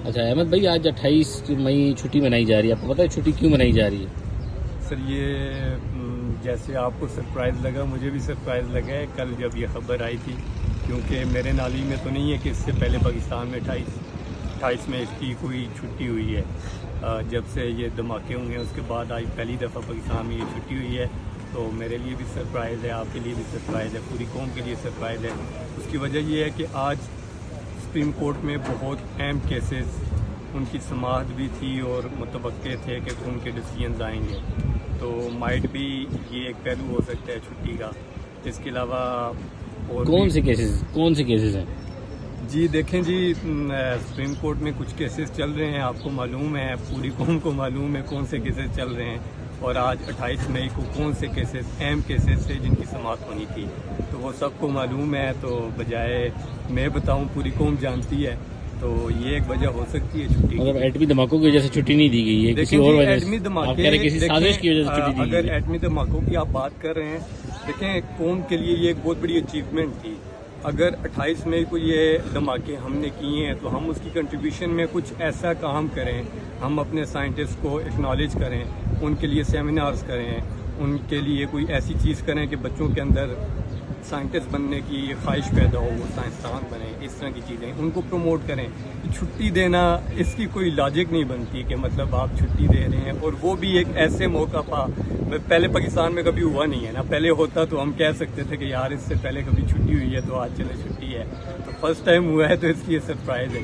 اچھا احمد بھائی، آج 28 مئی چھٹی منائی جا رہی ہے، آپ کو پتا ہے چھٹی کیوں منائی جا رہی ہے؟ سر یہ جیسے آپ کو سرپرائز لگا، مجھے بھی سرپرائز لگا ہے کل جب یہ خبر آئی تھی، کیونکہ میرے نالی میں تو نہیں ہے کہ اس سے پہلے پاکستان میں 28 میں اس کی کوئی چھٹی ہوئی ہے۔ جب سے یہ دھماکے ہوئے ہیں اس کے بعد آج پہلی دفعہ پاکستان میں یہ چھٹی ہوئی ہے، تو میرے لیے بھی سرپرائز ہے، آپ کے لیے بھی سرپرائز ہے، پوری قوم کے لیے سرپرائز ہے۔ اس کی وجہ یہ ہے کہ آج سپریم کورٹ میں بہت اہم کیسز، ان کی سماعت بھی تھی اور متوقع تھے کہ ان کے ڈیسیجنز آئیں گے، تو مائٹ بھی یہ ایک پہلو ہو سکتا ہے چھٹی کا۔ اس کے علاوہ اور کون سے کیسز ہیں؟ جی دیکھیں جی، سپریم کورٹ میں کچھ کیسز چل رہے ہیں، آپ کو معلوم ہے، پوری قوم کو معلوم ہے کون سے کیسز چل رہے ہیں، اور آج 28 مئی کو کون سے کیسز، اہم کیسز تھے جن کی سماعت ہونی تھی، تو وہ سب کو معلوم ہے۔ تو بجائے میں بتاؤں، پوری قوم جانتی ہے، تو یہ ایک وجہ ہو سکتی ہے چھٹی کی۔ مطلب ایٹمی دھماکوں کی وجہ سے چھٹی نہیں دی گئی ہے، کسی اور وجہ سے؟ آپ کہہ رہے ہیں کسی سازش کی وجہ سے چھٹی دی گئی اگر ہے؟ ایٹمی دھماکوں کی آپ بات کر رہے ہیں، دیکھیں قوم کے لیے یہ ایک بہت بڑی اچیومنٹ تھی۔ اگر 28 مئی کو یہ دھماکے ہم نے کیے ہیں تو ہم اس کی کنٹریبیوشن میں کچھ ایسا کام کریں، ہم اپنے سائنٹسٹ کو اکنالج کریں، ان کے لیے سیمینارز کریں، ان کے لیے کوئی ایسی چیز کریں کہ بچوں کے اندر سائنٹسٹ بننے کی خواہش پیدا ہو، وہ سائنسدان بنیں، اس طرح کی چیزیں ان کو پروموٹ کریں۔ چھٹی دینا اس کی کوئی لاجک نہیں بنتی کہ مطلب آپ چھٹی دے رہے ہیں، اور وہ بھی ایک ایسے موقع پر پہلے پاکستان میں کبھی ہوا نہیں ہے نا، پہلے ہوتا تو ہم کہہ سکتے تھے کہ یار اس سے پہلے کبھی چھٹی ہوئی ہے تو آج چلے چھٹی ہے، تو فرسٹ ٹائم ہوا ہے تو اس لیے سرپرائز ہے۔